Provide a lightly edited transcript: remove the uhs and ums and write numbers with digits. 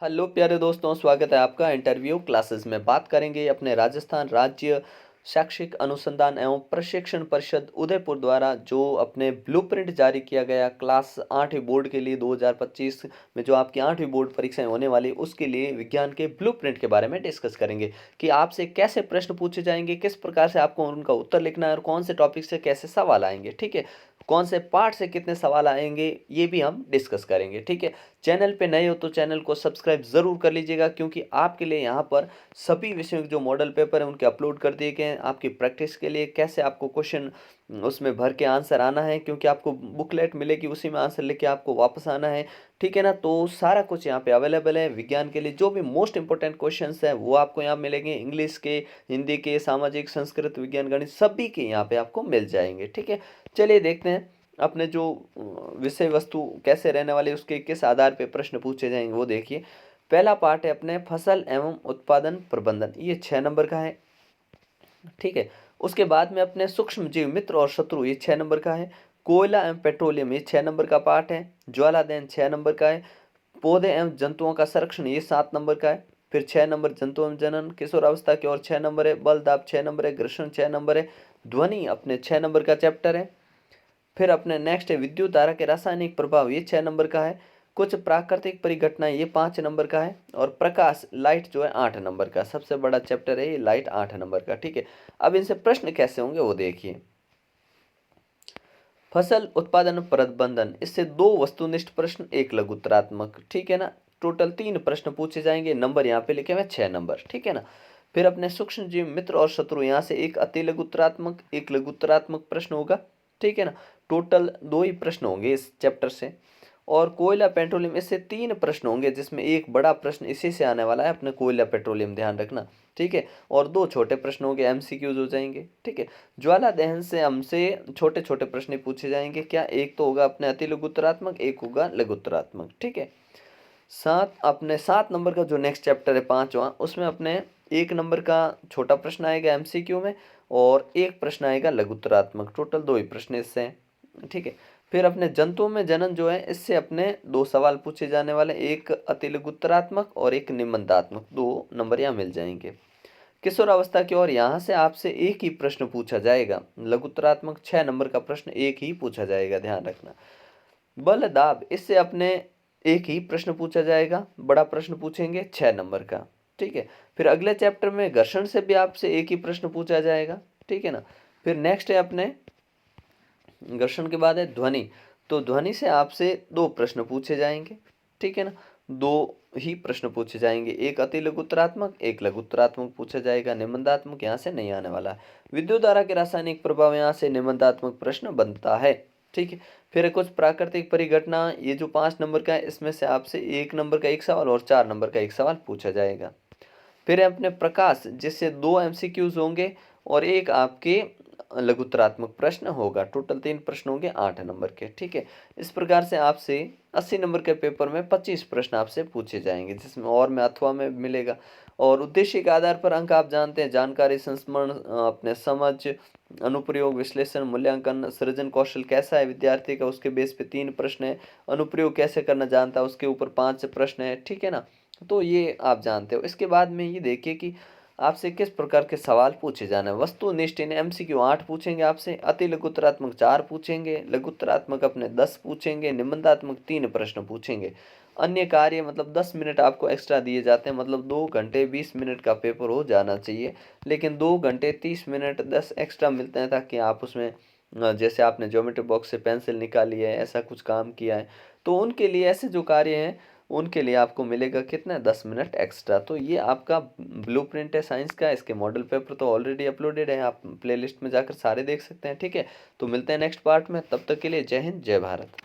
Hello प्यारे दोस्तों, स्वागत है आपका इंटरव्यू क्लासेस में। बात करेंगे अपने राजस्थान राज्य शैक्षिक अनुसंधान एवं प्रशिक्षण परिषद उदयपुर द्वारा जो अपने ब्लूप्रिंट जारी किया गया क्लास 8वीं बोर्ड के लिए 2025 में जो आपकी 8वीं बोर्ड परीक्षाएं होने वाली उसके लिए विज्ञान के ब्लूप्रिंट के बारे में डिस्कस करेंगे कि आपसे कैसे प्रश्न पूछे जाएंगे, किस प्रकार से आपको उनका उत्तर लिखना है और कौन से टॉपिक से कैसे सवाल आएंगे। ठीक है, कौन से पार्ट से कितने सवाल आएंगे ये भी हम डिस्कस करेंगे। ठीक है, चैनल पे नए हो तो चैनल को सब्सक्राइब ज़रूर कर लीजिएगा क्योंकि आपके लिए यहाँ पर सभी विषयों के जो मॉडल पेपर हैं उनके अपलोड कर दिए गए हैं आपकी प्रैक्टिस के लिए। कैसे आपको क्वेश्चन उसमें भर के आंसर आना है, क्योंकि आपको बुकलेट मिलेगी उसी में आंसर लेके आपको वापस आना है। ठीक है ना, तो सारा कुछ यहाँ पे अवेलेबल है। विज्ञान के लिए जो भी मोस्ट इंपॉर्टेंट क्वेश्चंस हैं वो आपको यहाँ मिलेंगे, इंग्लिश के, हिंदी के, सामाजिक, संस्कृत, विज्ञान, गणित सभी के यहाँ पे आपको मिल जाएंगे। ठीक है, चलिए देखते हैं अपने जो विषय वस्तु कैसे रहने वाली उसके किस आधार पे प्रश्न पूछे जाएंगे वो देखिए। पहला पार्ट है अपने फसल एवं उत्पादन प्रबंधन, ये 6 नंबर का है। ठीक है, उसके बाद में अपने सूक्ष्म जीव मित्र और शत्रु, ये 6 नंबर का है। कोयला एवं पेट्रोलियम, ये 6 नंबर का पार्ट है। ज्वालादहन 6 नंबर का है। पौधे एवं जंतुओं का संरक्षण, ये 7 नंबर का है। फिर 6 नंबर जंतु एवं जनन, किशोरावस्था की ओर 6 नंबर है। बल दाब 6 नंबर है। घर्षण 6 नंबर है। ध्वनि अपने 6 नंबर का चैप्टर है। फिर अपने नेक्स्ट है विद्युत धारा के रासायनिक प्रभाव, ये 6 नंबर का है। कुछ प्राकृतिक परिघटनाएं, ये 5 नंबर का है। और प्रकाश लाइट जो है 8 नंबर का, सबसे बड़ा चैप्टर है ये लाइट 8 नंबर का। ठीक है, अब इनसे प्रश्न कैसे होंगे वो देखिए। फसल उत्पादन प्रबंधन, इससे 2 वस्तुनिष्ठ प्रश्न, एक लघुत्तरात्मक। ठीक है ना, टोटल 3 प्रश्न पूछे जाएंगे। नंबर यहाँ पे लिखे हुए 6 नंबर। ठीक है ना, फिर अपने सूक्ष्म जीव मित्र और शत्रु, यहाँ से एक अति लघुत्तरात्मक एक लघुत्तरात्मक प्रश्न होगा। ठीक है ना, टोटल 2 ही प्रश्न होंगे इस चैप्टर से। और कोयला पेट्रोलियम, इससे 3 प्रश्न होंगे जिसमें एक बड़ा प्रश्न इसी से आने वाला है, अपने कोयला पेट्रोलियम ध्यान रखना। ठीक है, और 2 छोटे प्रश्न होंगे, एमसीक्यूज हो जाएंगे। ठीक है, ज्वाला दहन से हमसे छोटे छोटे प्रश्न पूछे जाएंगे। क्या, एक तो होगा अपने अति लघुत्तरात्मक, एक होगा लघुत्तरात्मक। ठीक है, 7 नंबर का जो नेक्स्ट चैप्टर है 5वां, उसमें अपने 1 नंबर का छोटा प्रश्न आएगा एमसीक्यू में और एक प्रश्न आएगा लघुत्तरात्मक। टोटल 2 ही प्रश्न इससे हैं। ठीक है, फिर अपने जंतुओं में जनन जो है इससे अपने 2 सवाल पूछे जाने वाले, एक अति लघुत्तरात्मक और एक निबंधात्मक। 2 नंबर यहाँ मिल जाएंगे। किशोरावस्था की ओर यहाँ से आपसे एक ही प्रश्न पूछा जाएगा, लघुत्तरात्मक 6 नंबर का प्रश्न एक ही पूछा जाएगा, ध्यान रखना। बल दाब, इससे अपने एक ही प्रश्न पूछा जाएगा, बड़ा प्रश्न पूछेंगे 6 नंबर का। ठीक है, फिर अगले चैप्टर में घर्षण से भी आपसे एक ही प्रश्न पूछा जाएगा। ठीक है ना, फिर नेक्स्ट है अपने घर्षण के बाद है ध्वनि, तो ध्वनि से आपसे 2 प्रश्न पूछे जाएंगे। ठीक है ना, 2 ही प्रश्न पूछे जाएंगे, एक अति लघुत्तरात्मक एक लघुत्तरात्मक पूछा जाएगा। निबंधात्मक यहाँ से नहीं आने वाला है। विद्युत धारा के रासायनिक प्रभाव, यहाँ से निबंधात्मक प्रश्न बनता है। ठीक है, फिर कुछ प्राकृतिक परिघटना, ये जो 5 नंबर का है इसमें से आपसे 1 नंबर का एक सवाल और 4 नंबर का एक सवाल पूछा जाएगा। फिर है अपने प्रकाश, जिससे 2 एमसीक्यूज होंगे और एक आपके लघुत्तरात्मक प्रश्न होगा। टोटल 3 प्रश्न होंगे 8 नंबर के। ठीक है, इस प्रकार से आपसे 80 नंबर के पेपर में 25 प्रश्न आपसे पूछे जाएंगे, जिसमें और में अथवा में मिलेगा। और उद्देश्य के आधार पर अंक आप जानते हैं, जानकारी संस्मरण, अपने समझ, अनुप्रयोग, विश्लेषण, मूल्यांकन, सृजन कौशल कैसा है विद्यार्थी का, उसके बेस पे 3 प्रश्न है। अनुप्रयोग कैसे करना जानता है उसके ऊपर 5 प्रश्न है। ठीक है ना, तो ये आप जानते हो। इसके बाद में ये देखिए कि आपसे किस प्रकार के सवाल पूछे जाना है। वस्तुनिष्ठ इन एमसीक्यू 8 पूछेंगे आपसे, अति लघुत्तरात्मक 4 पूछेंगे, लघुत्तरात्मक अपने 10 पूछेंगे, निबंधात्मक 3 प्रश्न पूछेंगे। अन्य कार्य मतलब 10 मिनट आपको एक्स्ट्रा दिए जाते हैं, मतलब 2 घंटे 20 मिनट का पेपर हो जाना चाहिए, लेकिन 2 घंटे 30 मिनट 10 एक्स्ट्रा मिलते हैं ताकि आप उसमें जैसे आपने ज्योमेट्री बॉक्स से पेंसिल निकाली है, ऐसा कुछ काम किया है, तो उनके लिए ऐसे जो कार्य हैं उनके लिए आपको मिलेगा कितना, 10 मिनट एक्स्ट्रा। तो ये आपका ब्लूप्रिंट है साइंस का, इसके मॉडल पेपर तो ऑलरेडी अपलोडेड है, आप प्लेलिस्ट में जाकर सारे देख सकते हैं। ठीक है, तो मिलते हैं नेक्स्ट पार्ट में, तब तक के लिए जय हिंद जय भारत।